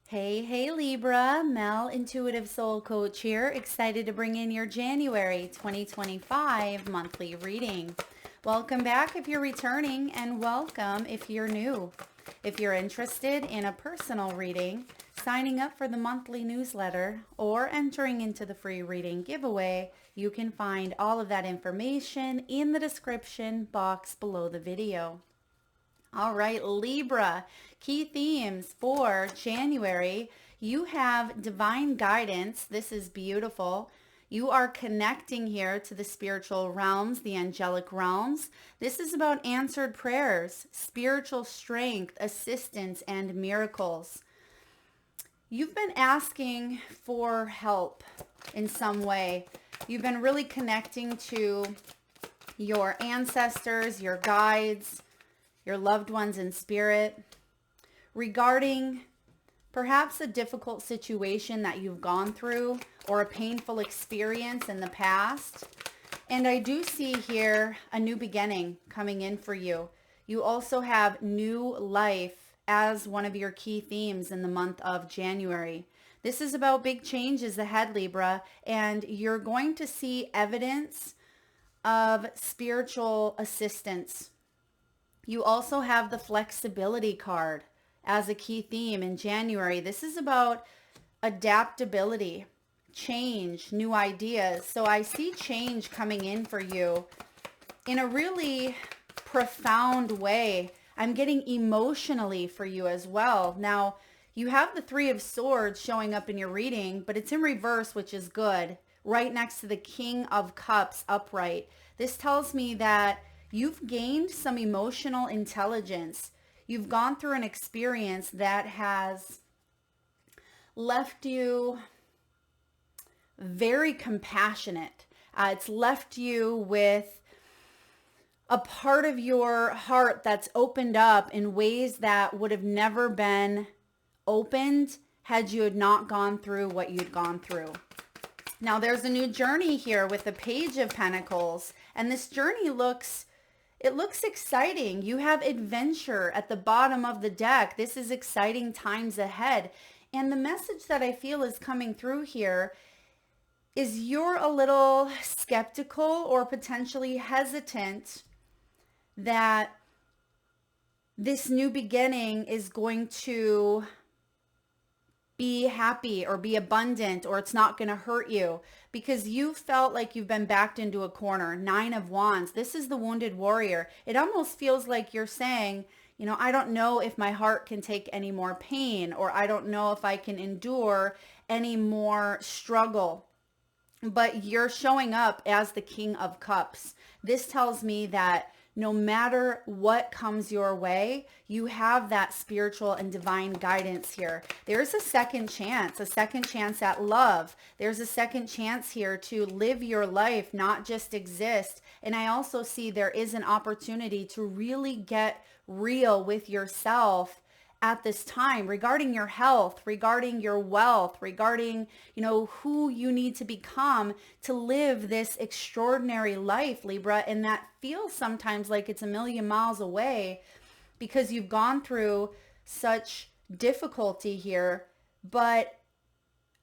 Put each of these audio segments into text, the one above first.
Hey, Libra, Mel, Intuitive Soul Coach here. Excited to bring in your January 2025 monthly reading. Welcome back if you're returning, and welcome if you're new. If you're interested in a personal reading, signing up for the monthly newsletter, or entering into the free reading giveaway, you can find all of that information in the description box below the video. All right, Libra, key themes for January. You have divine guidance. This is beautiful. You are connecting here to the spiritual realms, the angelic realms. This is about answered prayers, spiritual strength, assistance, and miracles. You've been asking for help in some way. You've been really connecting to your ancestors, your guides, your loved ones in spirit, regarding perhaps a difficult situation that you've gone through or a painful experience in the past. And I do see here a new beginning coming in for you. You also have new life as one of your key themes in the month of January. This is about big changes ahead, Libra, and you're going to see evidence of spiritual assistance. You also have the flexibility card as a key theme in January. This is about adaptability, change, new ideas. So I see change coming in for you in a really profound way. I'm getting emotionally for you as well. Now, you have the Three of Swords showing up in your reading, but it's in reverse, which is good, right next to the King of Cups upright. This tells me that you've gained some emotional intelligence. You've gone through an experience that has left you very compassionate. It's left you with a part of your heart that's opened up in ways that would have never been opened had you had not gone through what you'd gone through. Now there's a new journey here with the Page of Pentacles, and this journey looks exciting. You have adventure at the bottom of the deck. This is exciting times ahead. And the message that I feel is coming through here is you're a little skeptical or potentially hesitant that this new beginning is going to be happy or be abundant, or it's not going to hurt you, because you felt like you've been backed into a corner. Nine of Wands. This is the wounded warrior. It almost feels like you're saying, I don't know if my heart can take any more pain, or I don't know if I can endure any more struggle. But you're showing up as the King of Cups. This tells me that no matter what comes your way, you have that spiritual and divine guidance here. There's a second chance at love. There's a second chance here to live your life, not just exist. And I also see there is an opportunity to really get real with yourself at this time, regarding your health, regarding your wealth, regarding, who you need to become to live this extraordinary life, Libra. And that feels sometimes like it's a million miles away because you've gone through such difficulty here. But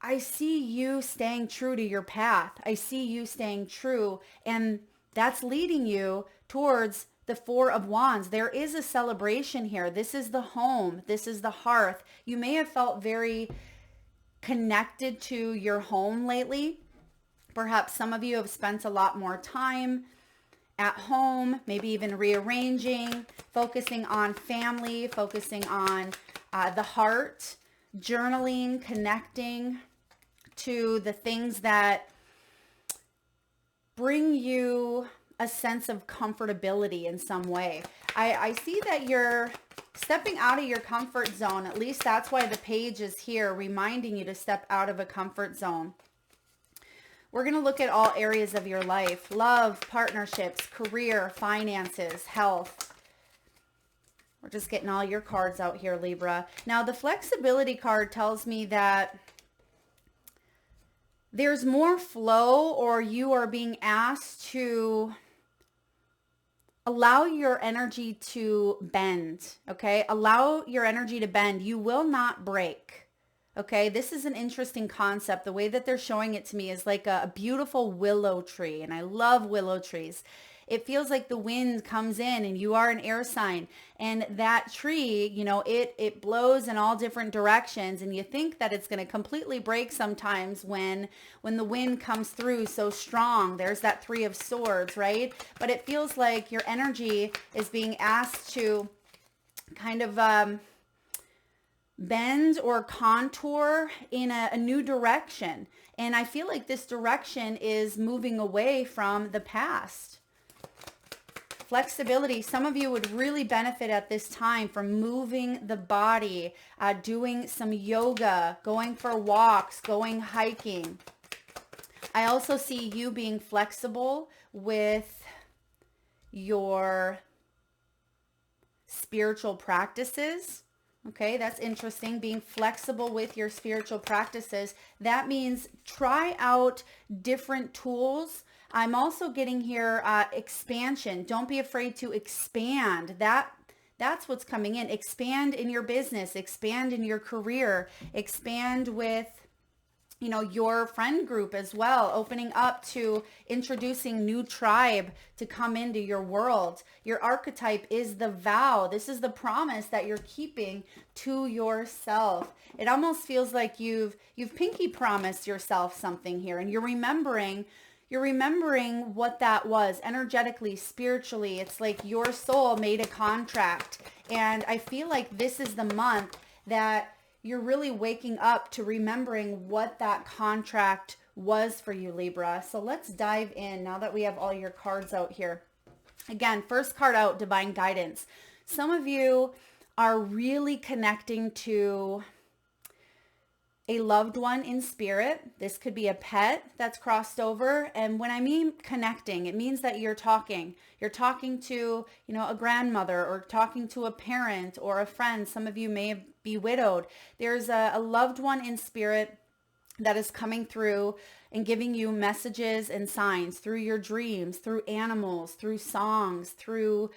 I see you staying true to your path. I see you staying true, and that's leading you towards the Four of Wands. There is a celebration here. This is the home. This is the hearth. You may have felt very connected to your home lately. Perhaps some of you have spent a lot more time at home, maybe even rearranging, focusing on family, focusing on the heart, journaling, connecting to the things that bring you a sense of comfortability in some way. I see that you're stepping out of your comfort zone. At least that's why the page is here, reminding you to step out of a comfort zone. We're going to look at all areas of your life: love, partnerships, career, finances, health. We're just getting all your cards out here, Libra. Now, the flexibility card tells me that there's more flow, or you are being asked to allow your energy to bend, okay? Allow your energy to bend. You will not break. Okay, this is an interesting concept. The way that they're showing it to me is like a beautiful willow tree, and I love willow trees. It feels like the wind comes in and you are an air sign, and that tree, it blows in all different directions, and you think that it's going to completely break sometimes when the wind comes through so strong. There's that 3 of swords, right? But it feels like your energy is being asked to kind of bend or contour in a new direction. And I feel like this direction is moving away from the past. Flexibility. Some of you would really benefit at this time from moving the body, doing some yoga, going for walks, going hiking. I also see you being flexible with your spiritual practices. Okay, that's interesting. Being flexible with your spiritual practices. That means try out different tools. I'm also getting here expansion. Don't be afraid to expand. That's what's coming in. Expand in your business, expand in your career, expand with your friend group as well, opening up to introducing new tribe to come into your world. Your archetype is the vow. This is the promise that you're keeping to yourself. It almost feels like you've pinky promised yourself something here, and you're remembering what that was energetically, spiritually. It's like your soul made a contract, and I feel like this is the month that you're really waking up to remembering what that contract was for you, Libra. So let's dive in now that we have all your cards out here. Again, first card out, divine guidance. Some of you are really connecting to a loved one in spirit. This could be a pet that's crossed over. And when I mean connecting, it means that you're talking. You're talking to, a grandmother, or talking to a parent or a friend. Some of you may be widowed. There's a loved one in spirit that is coming through and giving you messages and signs through your dreams, through animals, through songs, through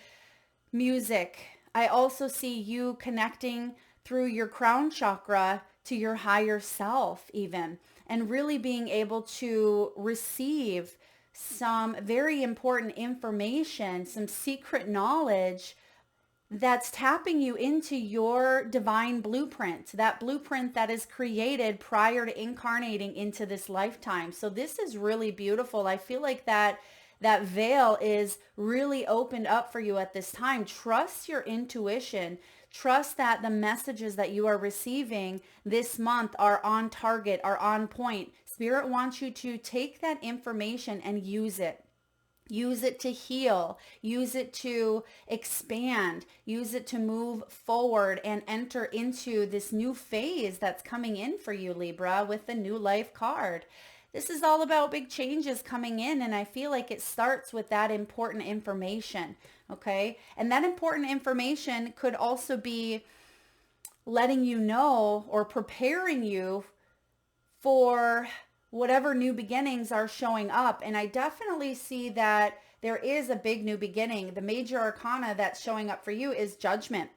music. I also see you connecting through your crown chakra to your higher self even, and really being able to receive some very important information, some secret knowledge that's tapping you into your divine blueprint, that blueprint that is created prior to incarnating into this lifetime. So this is really beautiful. I feel like that veil is really opened up for you at this time. Trust your intuition. Trust that the messages that you are receiving this month are on target, are on point. Spirit wants you to take that information and use it. Use it to heal, use it to expand, use it to move forward and enter into this new phase that's coming in for you, Libra, with the New Life card. This is all about big changes coming in, and I feel like it starts with that important information, okay? And that important information could also be letting you know or preparing you for whatever new beginnings are showing up. And I definitely see that there is a big new beginning. The major arcana that's showing up for you is Judgment.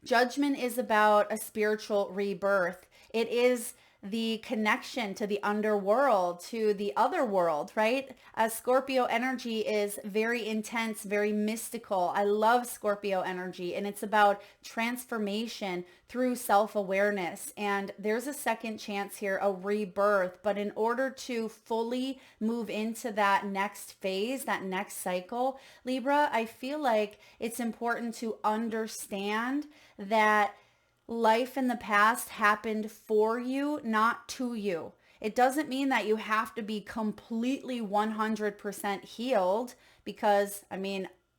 Judgment is about a spiritual rebirth. It is the connection to the underworld, to the other world, right? Scorpio energy is very intense, very mystical. I love Scorpio energy, and it's about transformation through self-awareness. And there's a second chance here, a rebirth. But in order to fully move into that next phase, that next cycle, Libra, I feel like it's important to understand that life in the past happened for you, not to you. It doesn't mean that you have to be completely 100% healed, because,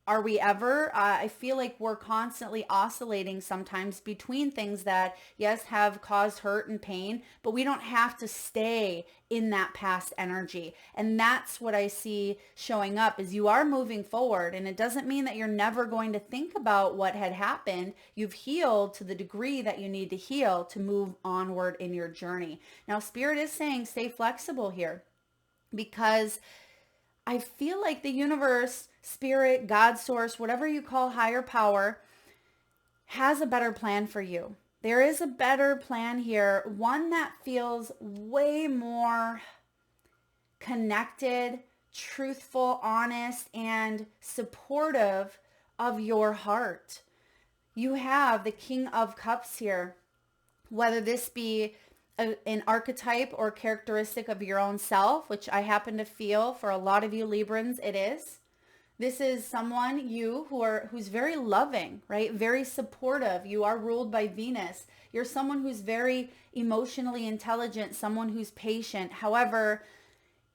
are we ever? I feel like we're constantly oscillating sometimes between things that, yes, have caused hurt and pain, but we don't have to stay in that past energy. And that's what I see showing up, is you are moving forward. And it doesn't mean that you're never going to think about what had happened. You've healed to the degree that you need to heal to move onward in your journey. Now, Spirit is saying stay flexible here, because I feel like the universe, spirit, God source, whatever you call higher power, has a better plan for you. There is a better plan here, one that feels way more connected, truthful, honest, and supportive of your heart. You have the King of Cups here, whether this be an archetype or characteristic of your own self, which I happen to feel for a lot of you Librans, it is. This is someone who's very loving, right? Very supportive. You are ruled by Venus. You're someone who's very emotionally intelligent, someone who's patient. However,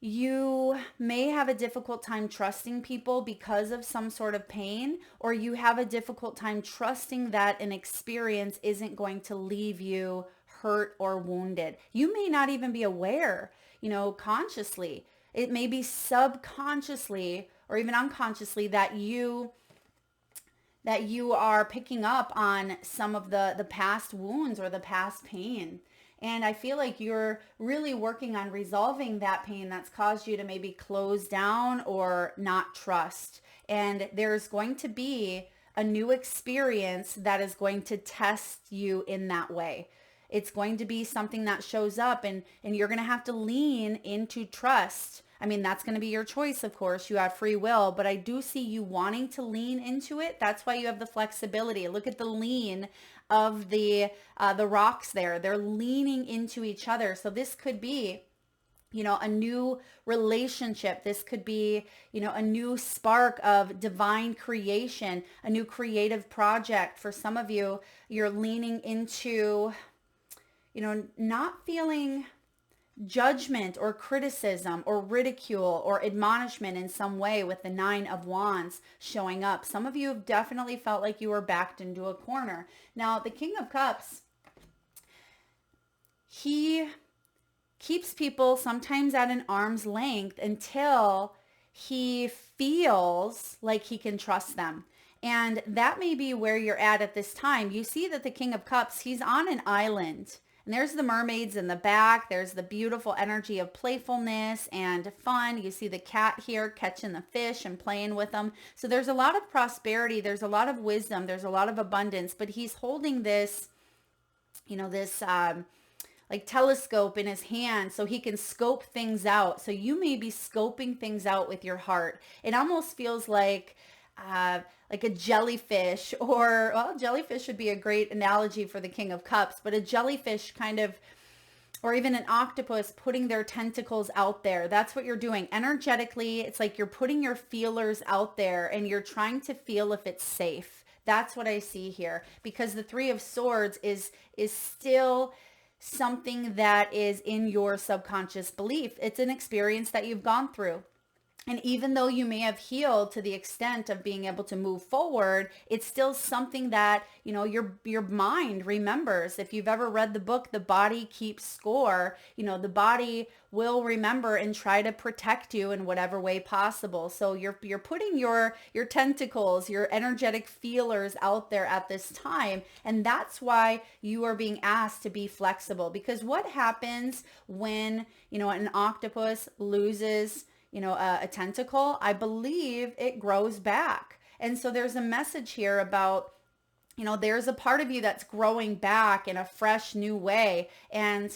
you may have a difficult time trusting people because of some sort of pain, or you have a difficult time trusting that an experience isn't going to leave you hurt or wounded. You may not even be aware, consciously. It may be subconsciously or even unconsciously that you are picking up on some of the past wounds or the past pain. And I feel like you're really working on resolving that pain that's caused you to maybe close down or not trust. And there's going to be a new experience that is going to test you in that way. It's going to be something that shows up, and you're going to have to lean into trust. I mean, that's going to be your choice, of course. You have free will, but I do see you wanting to lean into it. That's why you have the flexibility. Look at the lean of the rocks there. They're leaning into each other. So this could be, a new relationship. This could be, a new spark of divine creation, a new creative project. For some of you, you're leaning into, not feeling judgment or criticism or ridicule or admonishment in some way with the 9 of Wands showing up. Some of you have definitely felt like you were backed into a corner. Now, the King of Cups, he keeps people sometimes at an arm's length until he feels like he can trust them. And that may be where you're at this time. You see that the King of Cups, he's on an island. And there's the mermaids in the back. There's the beautiful energy of playfulness and fun. You see the cat here catching the fish and playing with them. So there's a lot of prosperity. There's a lot of wisdom. There's a lot of abundance. But he's holding this, like telescope in his hand so he can scope things out. So you may be scoping things out with your heart. It almost feels like a jellyfish, or, well, jellyfish would be a great analogy for the King of Cups, but a jellyfish kind of, or even an octopus putting their tentacles out there. That's what you're doing energetically. It's like you're putting your feelers out there and you're trying to feel if it's safe. That's what I see here, because the 3 of Swords is still something that is in your subconscious belief. It's an experience that you've gone through. And even though you may have healed to the extent of being able to move forward, it's still something that, your mind remembers. If you've ever read the book, The Body Keeps Score, the body will remember and try to protect you in whatever way possible. So you're putting your tentacles, your energetic feelers out there at this time. And that's why you are being asked to be flexible, because what happens when, an octopus loses a tentacle? I believe it grows back. And so there's a message here about, there's a part of you that's growing back in a fresh new way. And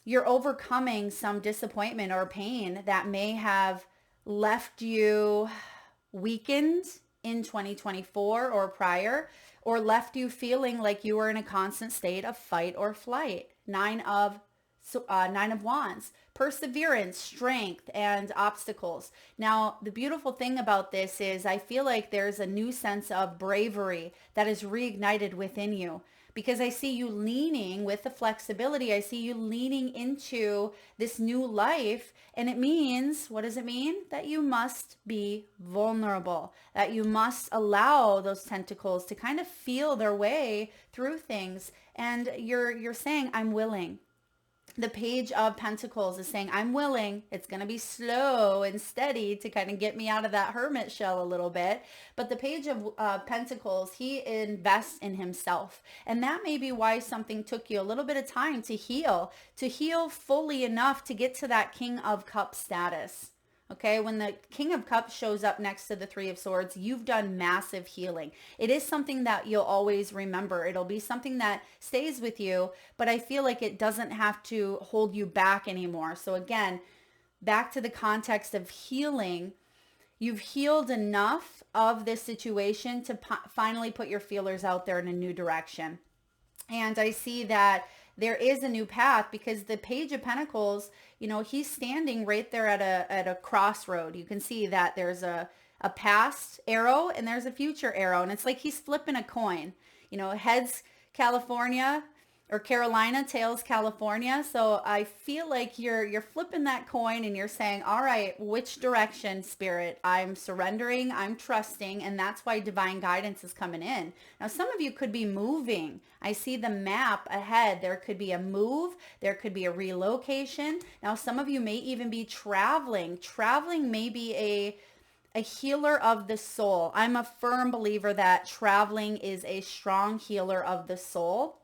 you're overcoming some disappointment or pain that may have left you weakened in 2024 or prior, or left you feeling like you were in a constant state of fight or flight. 9 of Wands, perseverance, strength, and obstacles. Now, the beautiful thing about this is I feel like there's a new sense of bravery that is reignited within you, because I see you leaning with the flexibility. I see you leaning into this new life. And it means, what does it mean? That you must be vulnerable, that you must allow those tentacles to kind of feel their way through things. And you're saying, I'm willing. The Page of Pentacles is saying, I'm willing. It's going to be slow and steady to kind of get me out of that hermit shell a little bit. But the Page of Pentacles, he invests in himself. And that may be why something took you a little bit of time to heal fully enough to get to that King of Cups status. Okay, when the King of Cups shows up next to the Three of Swords, you've done massive healing. It is something that you'll always remember. It'll be something that stays with you, but I feel like it doesn't have to hold you back anymore. So again, back to the context of healing, you've healed enough of this situation to finally put your feelers out there in a new direction. And I see that there is a new path because the Page of Pentacles, you know, he's standing right there at a crossroad. You can see that there's a past arrow and there's a future arrow. And it's like he's flipping a coin. You know, heads California or Carolina, tails California. So I feel like you're flipping that coin and you're saying, all right, which direction, Spirit? I'm surrendering, I'm trusting, and that's why divine guidance is coming in. Now, some of you could be moving. I see the map ahead. There could be a move. There could be a relocation. Now, some of you may even be traveling. Traveling may be a healer of the soul. I'm a firm believer that traveling is a strong healer of the soul.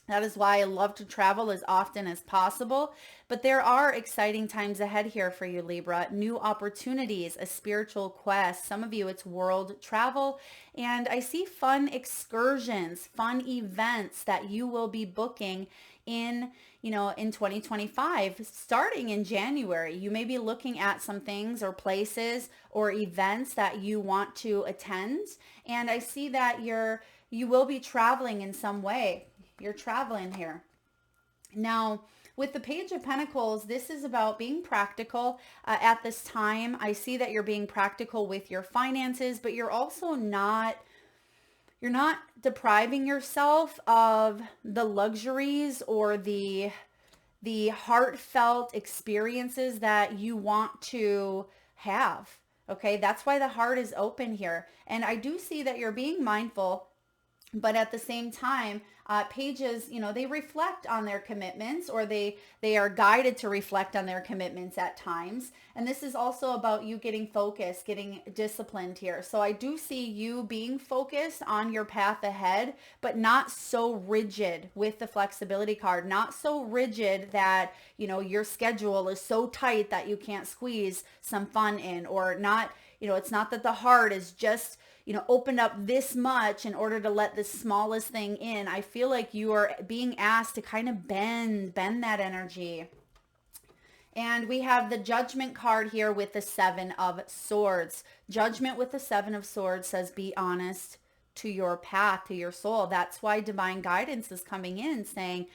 That is why I love to travel as often as possible. But there are exciting times ahead here for you, Libra. New opportunities, a spiritual quest. Some of you, it's world travel. And I see fun excursions, fun events that you will be booking in 2025, starting in January. You may be looking at some things or places or events that you want to attend. And I see that you will be traveling in some way. You're traveling here. Now, with the Page of Pentacles, this is about being practical at this time. I see that you're being practical with your finances, but you're also not depriving yourself of the luxuries or the heartfelt experiences that you want to have. Okay, that's why the heart is open here. And I do see that you're being mindful, but at the same time, pages, they reflect on their commitments, or they are guided to reflect on their commitments at times. And this is also about you getting focused, getting disciplined here. So I do see you being focused on your path ahead, but not so rigid with the flexibility card, not so rigid that, your schedule is so tight that you can't squeeze some fun in, or not, it's not that the heart is just opened up this much in order to let the smallest thing in. I feel like you are being asked to kind of bend that energy. And we have the Judgment card here with the Seven of Swords. Judgment with the Seven of Swords says, be honest to your path, to your soul. That's why divine guidance is coming in saying,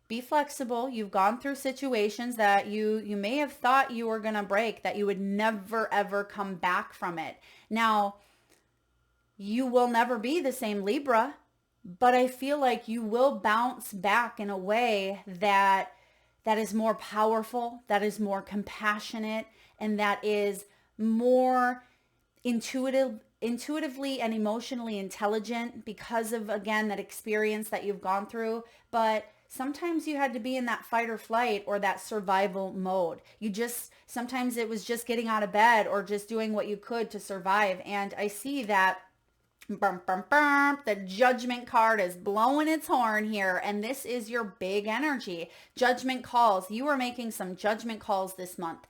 be flexible. You've gone through situations that you may have thought you were going to break, that you would never, ever come back from it. Now, you will never be the same Libra, but I feel like you will bounce back in a way that is more powerful, that is more compassionate, and that is more intuitively and emotionally intelligent because of, again, that experience that you've gone through. But sometimes you had to be in that fight or flight or that survival mode. Sometimes it was just getting out of bed or just doing what you could to survive. And I see that the Judgment card is blowing its horn here, and this is your big energy. Judgment calls. You are making some judgment calls this month,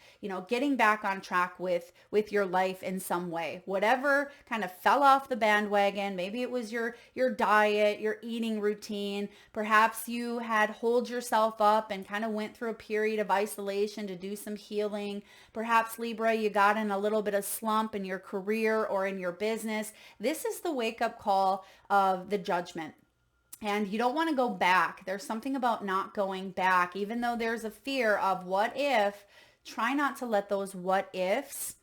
getting back on track with your life in some way. Whatever kind of fell off the bandwagon, maybe it was your diet, your eating routine. Perhaps you had holed yourself up and kind of went through a period of isolation to do some healing. Perhaps, Libra, you got in a little bit of slump in your career or in your business. This is the wake-up call of the Judgment. And you don't want to go back. There's something about not going back. Even though there's a fear of what if, try not to let those what ifs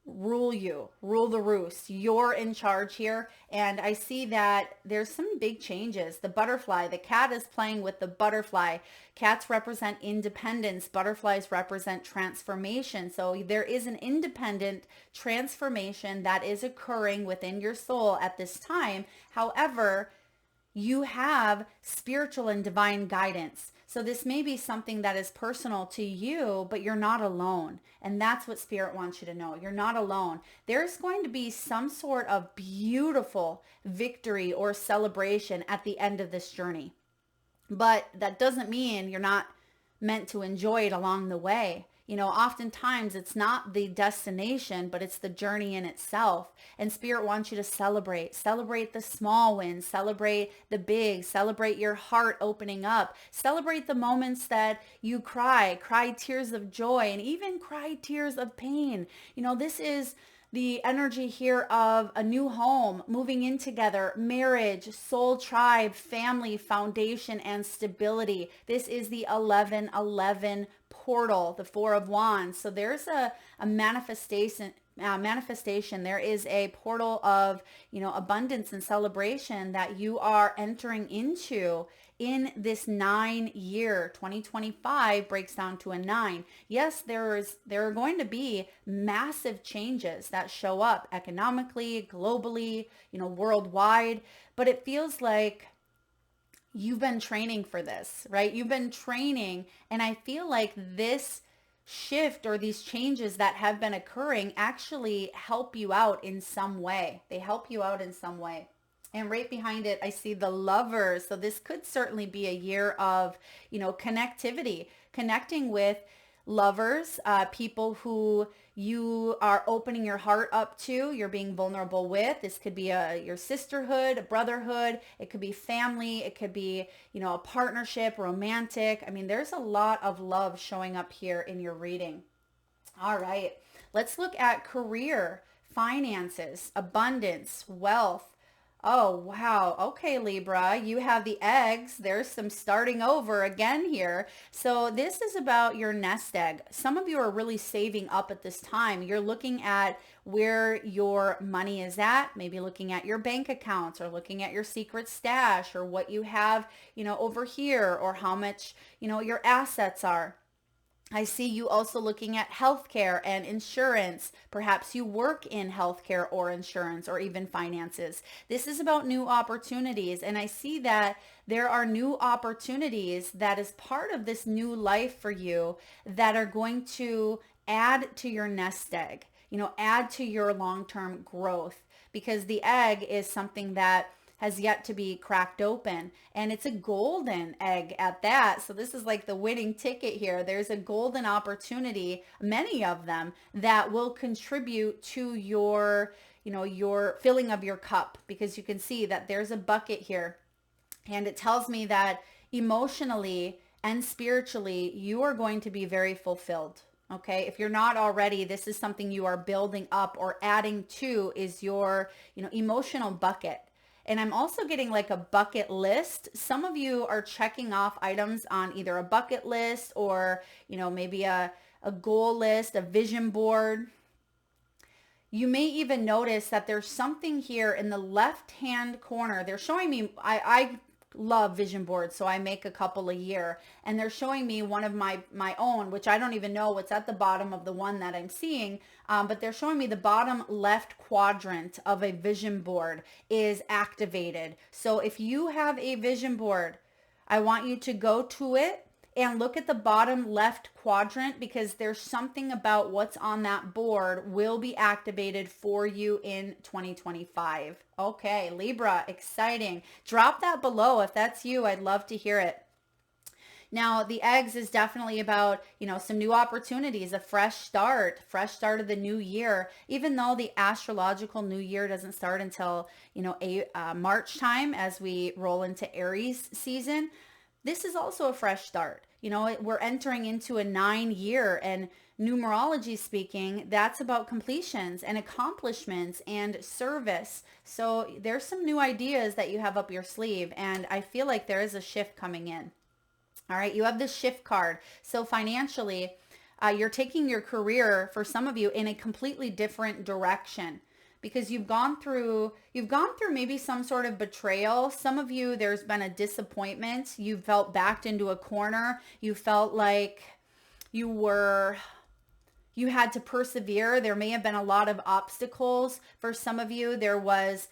rule the roost. You're in charge here. And I see that there's some big changes. The butterfly, the cat is playing with the butterfly. Cats represent independence. Butterflies represent transformation. So there is an independent transformation that is occurring within your soul at this time. However, you have spiritual and divine guidance. So this may be something that is personal to you, but you're not alone. And that's what Spirit wants you to know. You're not alone. There's going to be some sort of beautiful victory or celebration at the end of this journey. But that doesn't mean you're not meant to enjoy it along the way. oftentimes it's not the destination, but it's the journey in itself. And Spirit wants you to celebrate the small wins, celebrate the big, celebrate your heart opening up, celebrate the moments that you cry tears of joy, and even cry tears of pain. This is the energy here of a new home, moving in together, marriage, soul tribe, family, foundation, and stability. This is the 1111 portal, the Four of Wands. So there's a manifestation. There is a portal of, abundance and celebration that you are entering into in this 9 year. 2025 breaks down to a 9. Yes, there are going to be massive changes that show up economically, globally, worldwide, but it feels like you've been training for this, right? You've been training, and I feel like this shift or these changes that have been occurring actually help you out in some way. They help you out in some way. And right behind it, I see the Lovers. So this could certainly be a year of, connectivity, connecting with lovers, people who you are opening your heart up to, you're being vulnerable with. This could be your sisterhood, a brotherhood. It could be family. It could be, a partnership, romantic. I mean, there's a lot of love showing up here in your reading. All right, let's look at career, finances, abundance, wealth. Oh, wow. Okay, Libra, you have the eggs. There's some starting over again here. So this is about your nest egg. Some of you are really saving up at this time. You're looking at where your money is at, maybe looking at your bank accounts or looking at your secret stash or what you have, over here, or how much, your assets are. I see you also looking at healthcare and insurance. Perhaps you work in healthcare or insurance or even finances. This is about new opportunities. And I see that there are new opportunities that is part of this new life for you that are going to add to your nest egg, add to your long-term growth, because the egg is something that has yet to be cracked open, and it's a golden egg at that. So this is like the winning ticket here. There's a golden opportunity, many of them, that will contribute to your, your filling of your cup, because you can see that there's a bucket here, and it tells me that emotionally and spiritually, you are going to be very fulfilled. Okay, if you're not already, this is something you are building up or adding to, is your, emotional bucket. And I'm also getting like a bucket list. Some of you are checking off items on either a bucket list or, maybe a goal list, a vision board. You may even notice that there's something here in the left-hand corner. They're showing me, I love vision boards, so I make a couple a year, and they're showing me one of my own, which I don't even know what's at the bottom of the one that I'm seeing, but they're showing me the bottom left quadrant of a vision board is activated. So if you have a vision board, I want you to go to it and look at the bottom left quadrant, because there's something about what's on that board will be activated for you in 2025. Okay, Libra, exciting. Drop that below if that's you. I'd love to hear it. Now, the eggs is definitely about, some new opportunities, a fresh start of the new year, even though the astrological new year doesn't start until, March time as we roll into Aries season. This is also a fresh start. We're entering into a 9 year, and numerology speaking, that's about completions and accomplishments and service. So there's some new ideas that you have up your sleeve, and I feel like there is a shift coming in. All right, you have the shift card. So financially, you're taking your career, for some of you, in a completely different direction, because you've gone through maybe some sort of betrayal. Some of you, there's been a disappointment. You felt backed into a corner. You felt like you had to persevere. There may have been a lot of obstacles. For some of you, there was,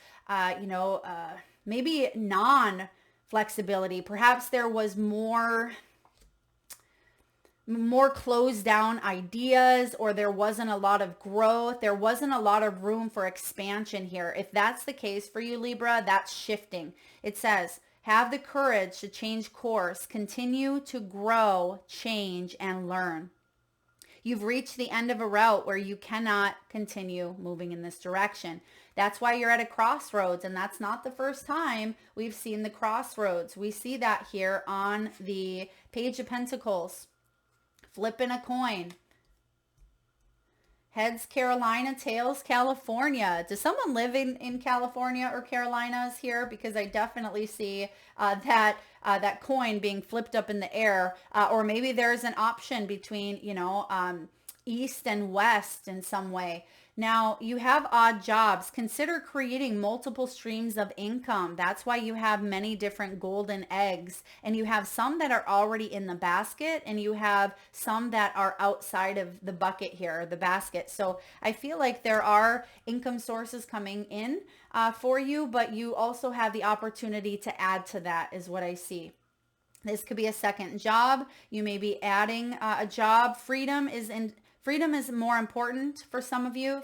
maybe non-flexibility. Perhaps there was more closed down ideas, or there wasn't a lot of growth. There wasn't a lot of room for expansion here. If that's the case for you, Libra, that's shifting. It says, have the courage to change course, continue to grow, change, and learn. You've reached the end of a route where you cannot continue moving in this direction. That's why you're at a crossroads, and that's not the first time we've seen the crossroads. We see that here on the Page of Pentacles. Flipping a coin. Heads Carolina, tails California. Does someone live in California or Carolinas here? Because I definitely see that coin being flipped up in the air. Or maybe there's an option between, east and west in some way. Now, you have odd jobs. Consider creating multiple streams of income. That's why you have many different golden eggs, and you have some that are already in the basket, and you have some that are outside of the bucket here, the basket. So I feel like there are income sources coming in for you, but you also have the opportunity to add to that is what I see. This could be a second job. You may be adding a job. Freedom is more important for some of you,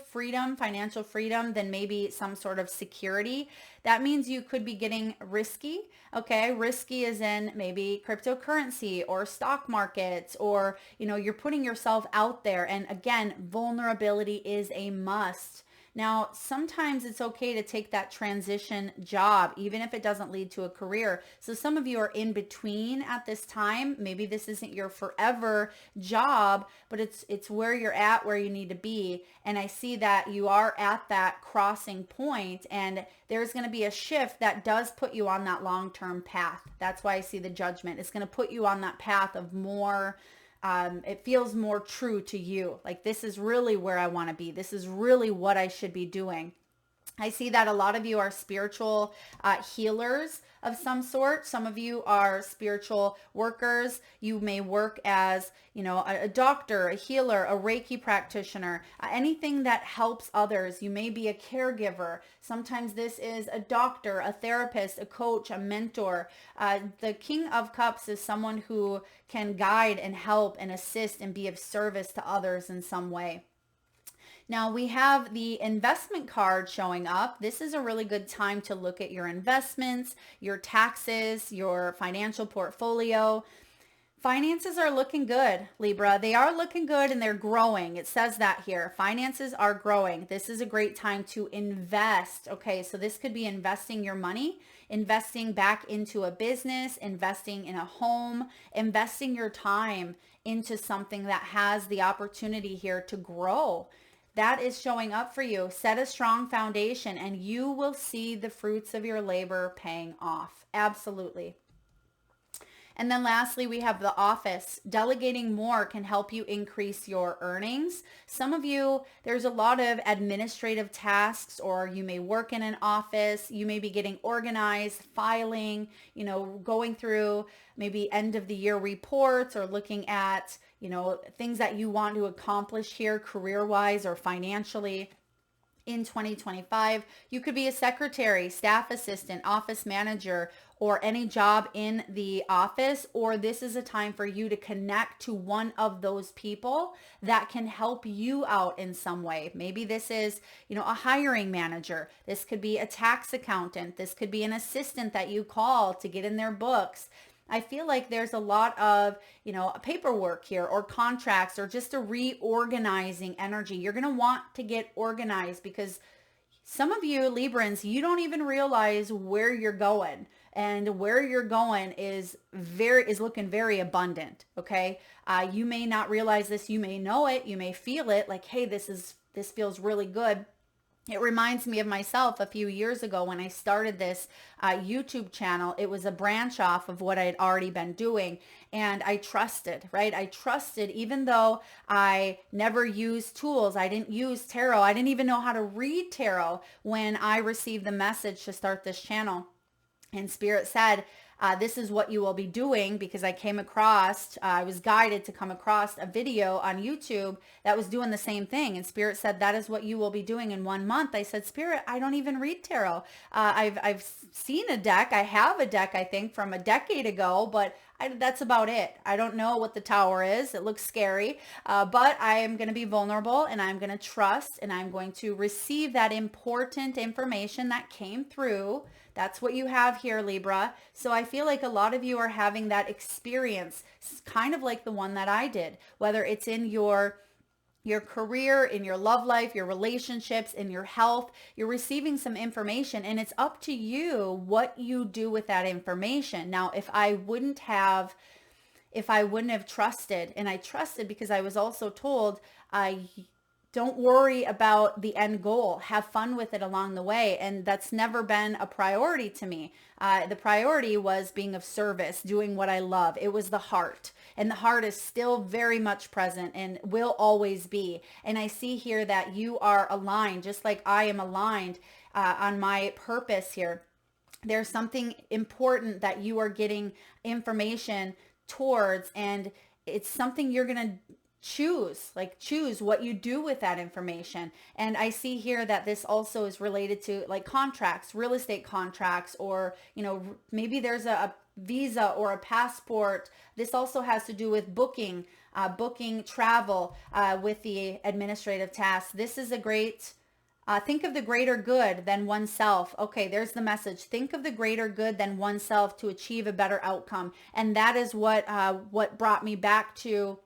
financial freedom, than maybe some sort of security. That means you could be getting risky, okay? Risky is in maybe cryptocurrency or stock markets, or, you're putting yourself out there. And again, vulnerability is a must. Now, sometimes it's okay to take that transition job, even if it doesn't lead to a career. So some of you are in between at this time. Maybe this isn't your forever job, but it's where you're at, where you need to be. And I see that you are at that crossing point, and there's going to be a shift that does put you on that long-term path. That's why I see the Judgment. It's going to put you on that path of more. It feels more true to you. Like, this is really where I want to be. This is really what I should be doing. I see that a lot of you are spiritual healers of some sort. Some of you are spiritual workers. You may work as, a doctor, a healer, a Reiki practitioner, anything that helps others. You may be a caregiver. Sometimes this is a doctor, a therapist, a coach, a mentor. The King of Cups is someone who can guide and help and assist and be of service to others in some way. Now we have the investment card showing up. This is a really good time to look at your investments, your taxes, your financial portfolio. Finances are looking good, Libra. They are looking good, and they're growing. It says that here. Finances are growing. This is a great time to invest. Okay, so this could be investing your money, investing back into a business, investing in a home, investing your time into something that has the opportunity here to grow. That is showing up for you. Set a strong foundation, and you will see the fruits of your labor paying off. Absolutely. And then lastly, we have the Office. Delegating more can help you increase your earnings. Some of you, there's a lot of administrative tasks, or you may work in an office. You may be getting organized, filing, going through maybe end of the year reports, or looking at, things that you want to accomplish here career-wise or financially. In 2025, you could be a secretary, staff assistant, office manager, or any job in the office, or this is a time for you to connect to one of those people that can help you out in some way. Maybe this is, a hiring manager. This could be a tax accountant. This could be an assistant that you call to get in their books. I feel like there's a lot of, paperwork here, or contracts, or just a reorganizing energy. You're going to want to get organized, because some of you Librans, you don't even realize where you're going, and where you're going is looking very abundant. Okay. You may not realize this. You may know it. You may feel it like, hey, this feels really good. It reminds me of myself a few years ago when I started this YouTube channel. It was a branch off of what I had already been doing, and I trusted, right? I trusted, even though I never used tools. I didn't use tarot. I didn't even know how to read tarot when I received the message to start this channel. And Spirit said, this is what you will be doing, because I was guided to come across a video on YouTube that was doing the same thing. And Spirit said, that is what you will be doing in 1 month. I said, Spirit, I don't even read tarot. I've seen a deck. I have a deck, I think, from a decade ago, but that's about it. I don't know what the tower is. It looks scary, but I am going to be vulnerable, and I'm going to trust, and I'm going to receive that important information that came through. That's what you have here, Libra. So I feel like a lot of you are having that experience, kind of like the one that I did, whether it's in your your career, in your love life, your relationships, in your health. You're receiving some information, and it's up to you what you do with that information. Now, if I wouldn't have trusted, and I trusted because I was also told, don't worry about the end goal. Have fun with it along the way. And that's never been a priority to me. The priority was being of service, doing what I love. It was the heart. And the heart is still very much present and will always be. And I see here that you are aligned, just like I am aligned on my purpose here. There's something important that you are getting information towards, and it's something you're going to choose what you do with that information. And I see here that this also is related to like contracts, real estate contracts, or, maybe there's a visa or a passport. This also has to do with booking travel with the administrative tasks. This is a great think of the greater good than oneself. Okay, there's the message. Think of the greater good than oneself to achieve a better outcome. And that is what brought me back to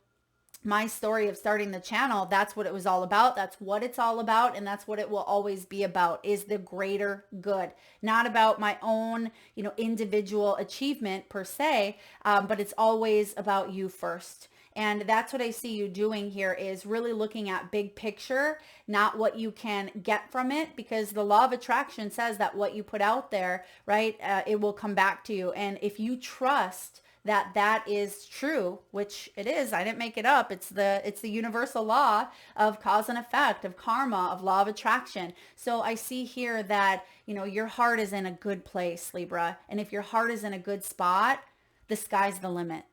my story of starting the channel. That's what it was all about. That's what it's all about. And that's what it will always be about, is the greater good. Not about my own, individual achievement per se, but it's always about you first. And that's what I see you doing here, is really looking at big picture, not what you can get from it, because the law of attraction says that what you put out there, right, it will come back to you. And if you trust that is true, which it is, I didn't make it up. It's the universal law of cause and effect, of karma, of law of attraction. So I see here that, your heart is in a good place, Libra. And if your heart is in a good spot, the sky's the limit.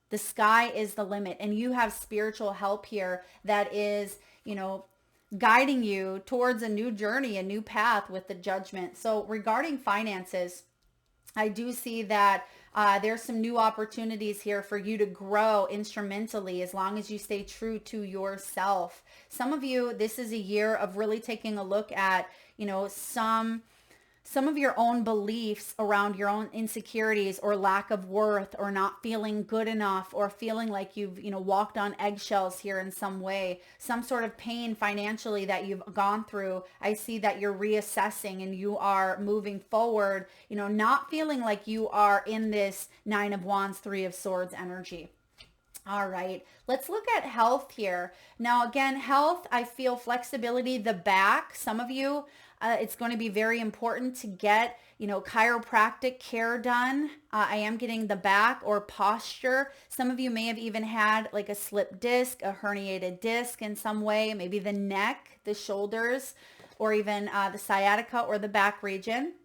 The sky is the limit. And you have spiritual help here that is, guiding you towards a new journey, a new path with the Judgment. So regarding finances, I do see that there's some new opportunities here for you to grow instrumentally, as long as you stay true to yourself. Some of you, this is a year of really taking a look at, some of your own beliefs around your own insecurities or lack of worth, or not feeling good enough, or feeling like you've, walked on eggshells here in some way, some sort of pain financially that you've gone through. I see that you're reassessing and you are moving forward, not feeling like you are in this Nine of Wands, Three of Swords energy. All right, let's look at health here. Now, again, health, I feel flexibility, the back. Some of you, it's going to be very important to get, chiropractic care done. I am getting the back or posture. Some of you may have even had like a slip disc, a herniated disc in some way, maybe the neck, the shoulders, or even the sciatica or the back region.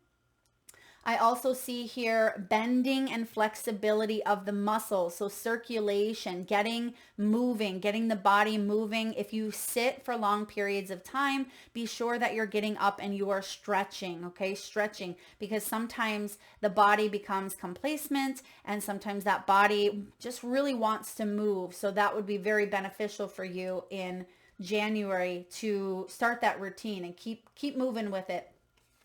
I also see here bending and flexibility of the muscles. So circulation, getting moving, getting the body moving. If you sit for long periods of time, be sure that you're getting up and you are stretching, okay? Stretching, because sometimes the body becomes complacent and sometimes that body just really wants to move. So that would be very beneficial for you in January to start that routine and keep moving with it.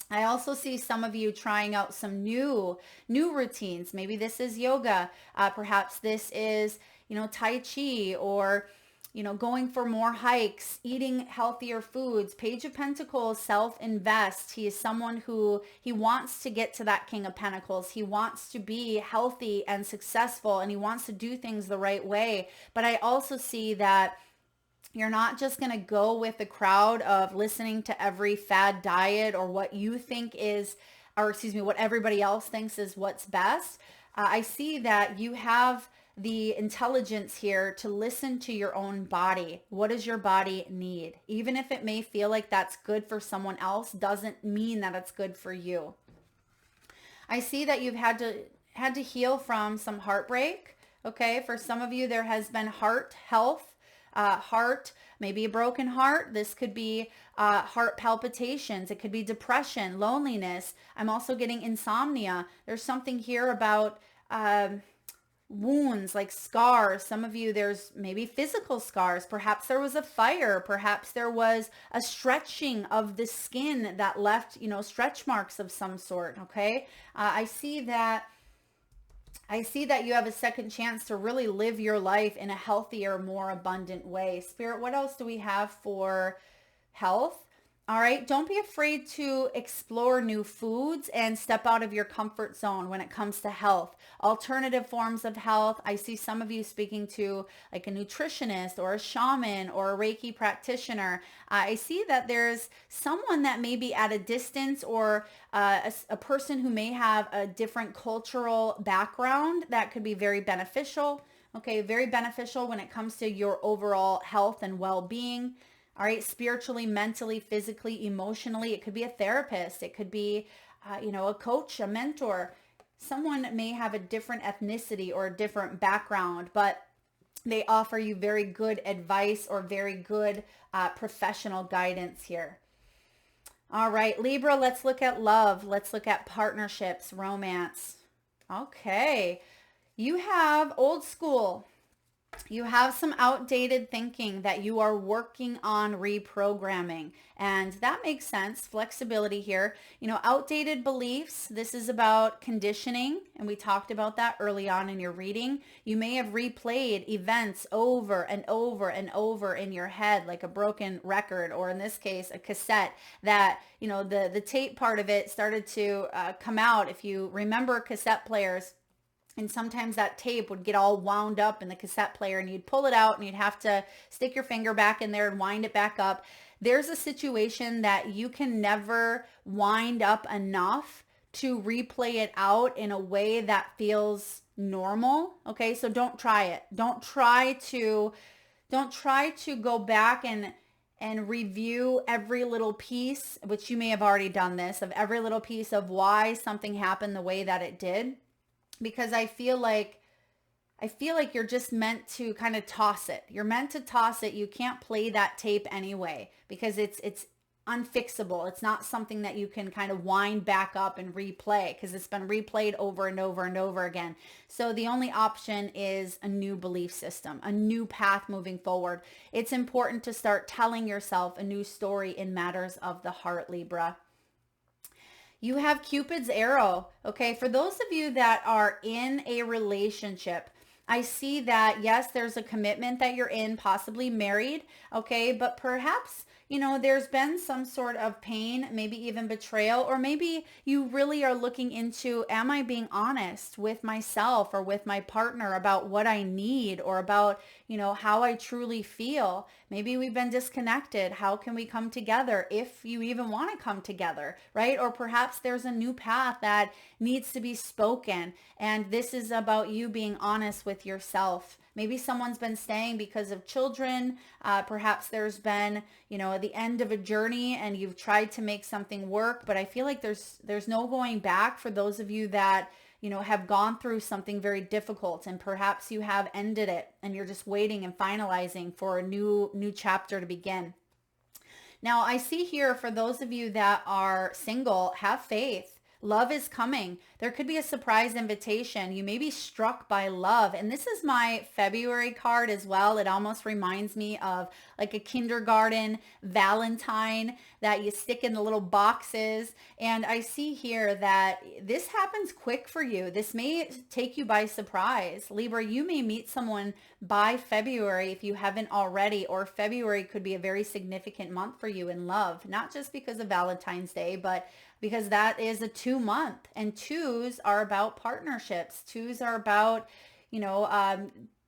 I also see some of you trying out some new routines. Maybe this is yoga. Perhaps this is, Tai Chi, or, going for more hikes, eating healthier foods. Page of Pentacles, self-invest. He is someone who, he wants to get to that King of Pentacles. He wants to be healthy and successful, and he wants to do things the right way. But I also see that you're not just going to go with the crowd of listening to every fad diet or what you think is, or excuse me, what everybody else thinks is what's best. I see that you have the intelligence here to listen to your own body. What does your body need? Even if it may feel like that's good for someone else, doesn't mean that it's good for you. I see that you've had to heal from some heartbreak. Okay, for some of you, there has been heart health. Heart, maybe a broken heart. This could be heart palpitations. It could be depression, loneliness. I'm also getting insomnia. There's something here about wounds, like scars. Some of you, there's maybe physical scars. Perhaps there was a fire. Perhaps there was a stretching of the skin that left, stretch marks of some sort. Okay. I see that I see that you have a second chance to really live your life in a healthier, more abundant way. Spirit, what else do we have for health? All right, don't be afraid to explore new foods and step out of your comfort zone when it comes to health. Alternative forms of health. I see some of you speaking to like a nutritionist or a shaman or a Reiki practitioner. I see that there's someone that may be at a distance or a person who may have a different cultural background that could be very beneficial. Okay, very beneficial when it comes to your overall health and well-being. All right, spiritually, mentally, physically, emotionally. It could be a therapist. It could be, a coach, a mentor. Someone may have a different ethnicity or a different background, but they offer you very good advice or very good professional guidance here. All right, Libra, let's look at love. Let's look at partnerships, romance. Okay, you have old school. You have some outdated thinking that you are working on reprogramming. And that makes sense. Flexibility here. Outdated beliefs. This is about conditioning. And we talked about that early on in your reading. You may have replayed events over and over and over in your head like a broken record, or in this case, a cassette that, the tape part of it started to come out. If you remember cassette players, and sometimes that tape would get all wound up in the cassette player and you'd pull it out and you'd have to stick your finger back in there and wind it back up. There's a situation that you can never wind up enough to replay it out in a way that feels normal. Okay, so don't try it. Don't try to go back and review every little piece, which you may have already done this, of every little piece of why something happened the way that it did. Because I feel like you're just meant to kind of toss it. You're meant to toss it. You can't play that tape anyway because it's unfixable. It's not something that you can kind of wind back up and replay because it's been replayed over and over and over again. So the only option is a new belief system, a new path moving forward. It's important to start telling yourself a new story in matters of the heart, Libra. You have Cupid's arrow. Okay, for those of you that are in a relationship, I see that, yes, there's a commitment that you're in, possibly married, okay, but perhaps, there's been some sort of pain, maybe even betrayal, or maybe you really are looking into, am I being honest with myself or with my partner about what I need or about, how I truly feel? Maybe we've been disconnected. How can we come together if you even want to come together, right? Or perhaps there's a new path that needs to be spoken. And this is about you being honest with yourself. Maybe someone's been staying because of children. Perhaps there's been, the end of a journey and you've tried to make something work. But I feel like there's no going back for those of you that have gone through something very difficult, and perhaps you have ended it and you're just waiting and finalizing for a new chapter to begin. Now, I see here for those of you that are single, have faith. Love is coming. There could be a surprise invitation. You may be struck by love. And this is my February card as well. It almost reminds me of like a kindergarten Valentine that you stick in the little boxes. And I see here that this happens quick for you. This may take you by surprise. Libra, you may meet someone by February if you haven't already, or February could be a very significant month for you in love, not just because of Valentine's Day, but because that is a 2-month, and 2s are about partnerships. 2s are about,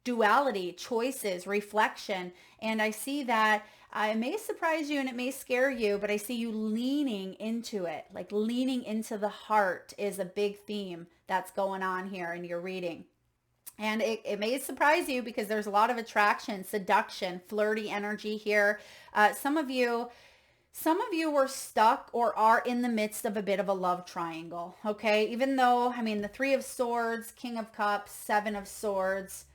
duality, choices, reflection. And I see that it may surprise you and it may scare you, but I see you leaning into it. Like leaning into the heart is a big theme that's going on here in your reading. And it may surprise you because there's a lot of attraction, seduction, flirty energy here. Some of you were stuck or are in the midst of a bit of a love triangle, okay? Even though, the 3 of Swords, King of Cups, 7 of Swords,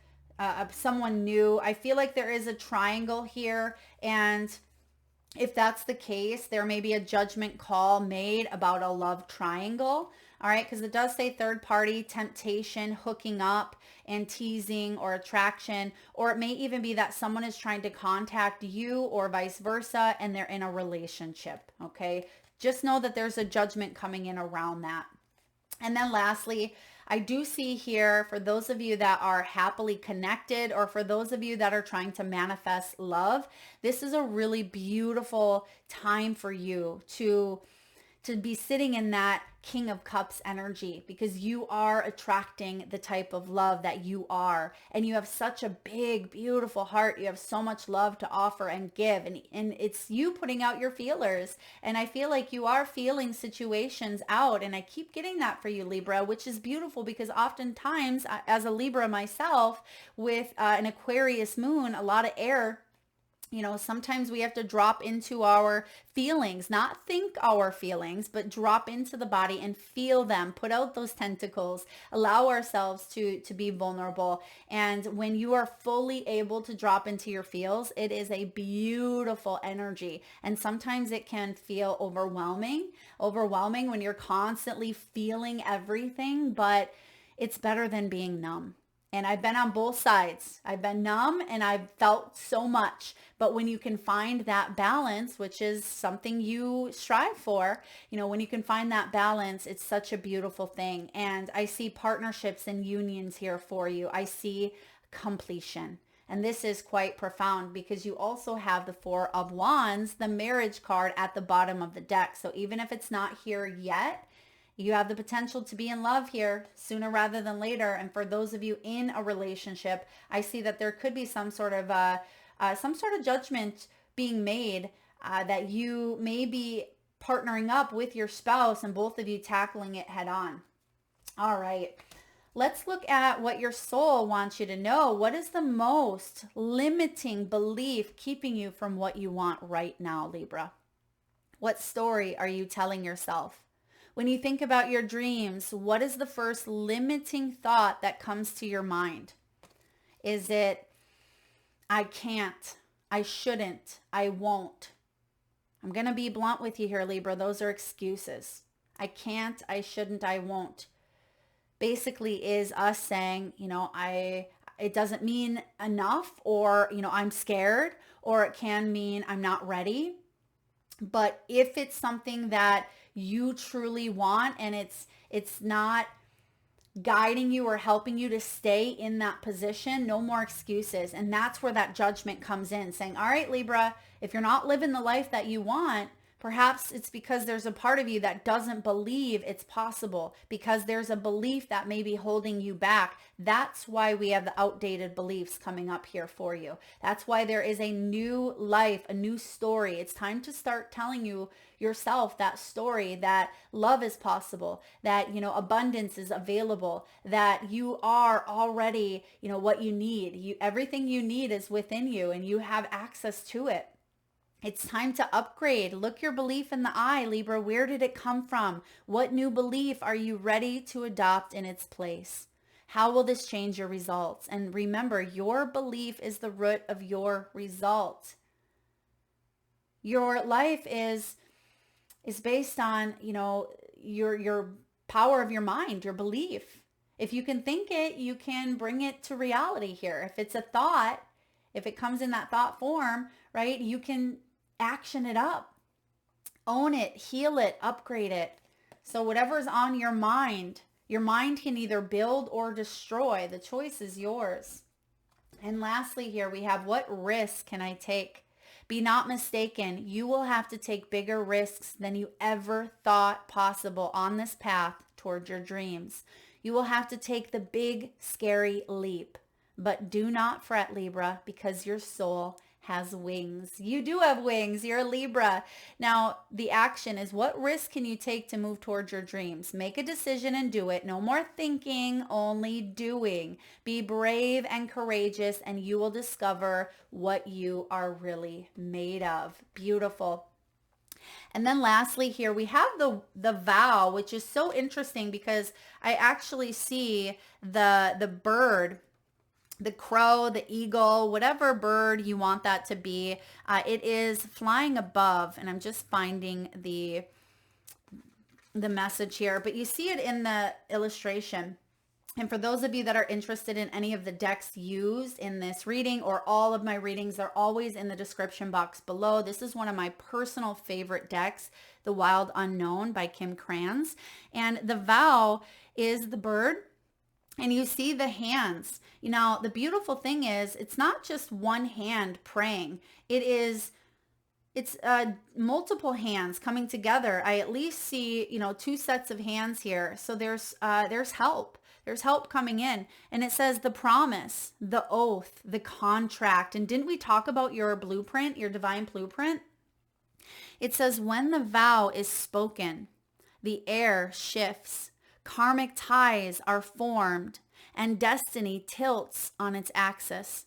someone new, I feel like there is a triangle here. And if that's the case, there may be a judgment call made about a love triangle, all right? Because it does say third party, temptation, hooking up, and teasing or attraction, or it may even be that someone is trying to contact you or vice versa, and they're in a relationship, okay? Just know that there's a judgment coming in around that. And then lastly, I do see here, for those of you that are happily connected, or for those of you that are trying to manifest love, this is a really beautiful time for you to be sitting in that King of Cups energy, because you are attracting the type of love that you are. And you have such a big, beautiful heart. You have so much love to offer and give. And it's you putting out your feelers. And I feel like you are feeling situations out. And I keep getting that for you, Libra, which is beautiful, because oftentimes, as a Libra myself, with an Aquarius moon, a lot of air, sometimes we have to drop into our feelings, not think our feelings, but drop into the body and feel them, put out those tentacles, allow ourselves to be vulnerable. And when you are fully able to drop into your feels, it is a beautiful energy. And sometimes it can feel overwhelming when you're constantly feeling everything, but it's better than being numb. And I've been on both sides. I've been numb and I've felt so much. But when you can find that balance, which is something you strive for, when you can find that balance, it's such a beautiful thing. And I see partnerships and unions here for you. I see completion. And this is quite profound, because you also have the Four of Wands, the marriage card, at the bottom of the deck. So even if it's not here yet, you have the potential to be in love here sooner rather than later. And for those of you in a relationship, I see that there could be some sort of judgment being made, that you may be partnering up with your spouse and both of you tackling it head on. All right. Let's look at what your soul wants you to know. What is the most limiting belief keeping you from what you want right now, Libra? What story are you telling yourself? When you think about your dreams, what is the first limiting thought that comes to your mind? Is it, I can't, I shouldn't, I won't? I'm going to be blunt with you here, Libra. Those are excuses. I can't, I shouldn't, I won't. Basically is us saying, it doesn't mean enough, or, I'm scared, or it can mean I'm not ready. But if it's something that you truly want and it's not guiding you or helping you to stay in that position, no more excuses. And that's where that judgment comes in, saying, all right, Libra, if you're not living the life that you want, perhaps it's because there's a part of you that doesn't believe it's possible, because there's a belief that may be holding you back. That's why we have the outdated beliefs coming up here for you. That's why there is a new life, a new story. It's time to start telling yourself that story, that love is possible, that, abundance is available, that you are already, what you need. Everything you need is within you and you have access to it. It's time to upgrade. Look your belief in the eye, Libra. Where did it come from? What new belief are you ready to adopt in its place? How will this change your results? And remember, your belief is the root of your result. Your life is based on, your power of your mind, your belief. If you can think it, you can bring it to reality here. If it's a thought, if it comes in that thought form, right, you can action it up, own it, heal it, upgrade it. So whatever's on your mind can either build or destroy. The choice is yours. And lastly here we have, what risk can I take? Be not mistaken. You will have to take bigger risks than you ever thought possible on this path toward your dreams. You will have to take the big, scary leap. But do not fret, Libra, because your soul has wings. You do have wings. You're a Libra. Now, the action is, what risk can you take to move towards your dreams? Make a decision and do it. No more thinking, only doing. Be brave and courageous, and you will discover what you are really made of. Beautiful. And then lastly here, we have the vow, which is so interesting because I actually see the bird, the crow, the eagle, whatever bird you want that to be. It is flying above, and I'm just finding the message here, but you see it in the illustration. And for those of you that are interested in any of the decks used in this reading, or all of my readings, they're always in the description box below. This is one of my personal favorite decks, The Wild Unknown by Krans. And the vow is the bird. And you see the hands. You know, the beautiful thing is it's not just one hand praying. It's multiple hands coming together. I at least see, you know, two sets of hands here. So there's help. There's help coming in. And it says the promise, the oath, the contract. And didn't we talk about your blueprint, your divine blueprint? It says when the vow is spoken, the air shifts, karmic ties are formed, and destiny tilts on its axis.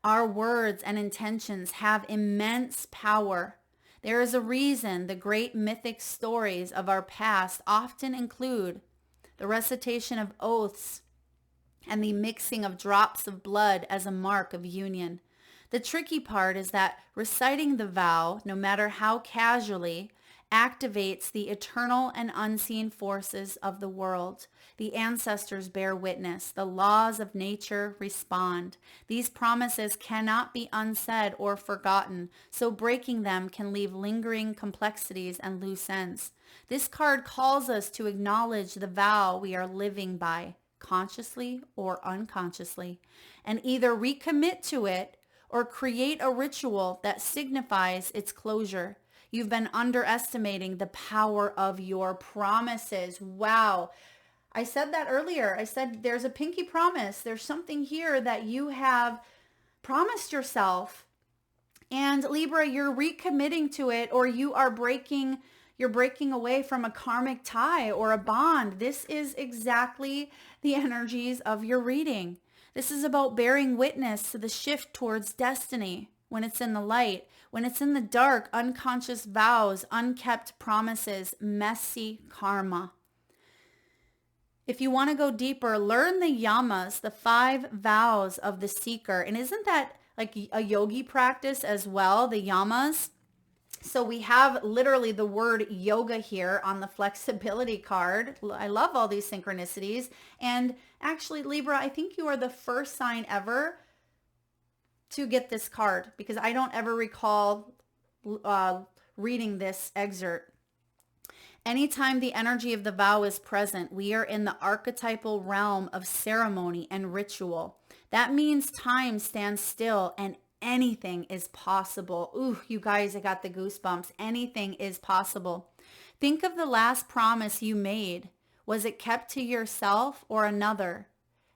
Our words and intentions have immense power. There is a reason the great mythic stories of our past often include the recitation of oaths and the mixing of drops of blood as a mark of union. The tricky part is that reciting the vow, no matter how casually, activates the eternal and unseen forces of the world. The ancestors bear witness. The laws of nature respond. These promises cannot be unsaid or forgotten, so breaking them can leave lingering complexities and loose ends. This card calls us to acknowledge the vow we are living by, consciously or unconsciously, and either recommit to it or create a ritual that signifies its closure. You've been underestimating the power of your promises. Wow. I said that earlier. I said there's a pinky promise. There's something here that you have promised yourself. And Libra, you're recommitting to it, or you're breaking away from a karmic tie or a bond. This is exactly the energies of your reading. This is about bearing witness to the shift towards destiny when it's in the light, when it's in the dark, unconscious vows, unkept promises, messy karma. If you want to go deeper, learn the yamas, the 5 vows of the seeker. And isn't that like a yogi practice as well, the yamas? So we have literally the word yoga here on the flexibility card. I love all these synchronicities. And actually, Libra, I think you are the first sign ever to get this card, because I don't ever recall reading this excerpt. Anytime the energy of the vow is present, we are in the archetypal realm of ceremony and ritual. That means time stands still and anything is possible. Ooh, you guys, I got the goosebumps. Anything is possible. Think of the last promise you made. Was it kept to yourself or another?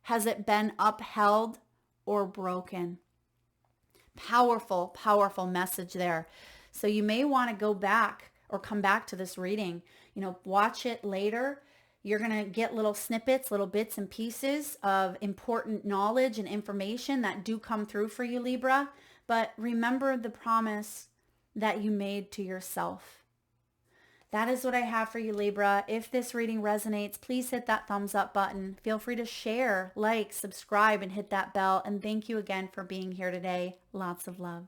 Has it been upheld or broken? Powerful, powerful message there. So you may want to go back or come back to this reading, watch it later. You're going to get little snippets, little bits and pieces of important knowledge and information that do come through for you, Libra. But remember the promise that you made to yourself. That is what I have for you, Libra. If this reading resonates, please hit that thumbs up button. Feel free to share, like, subscribe, and hit that bell. And thank you again for being here today. Lots of love.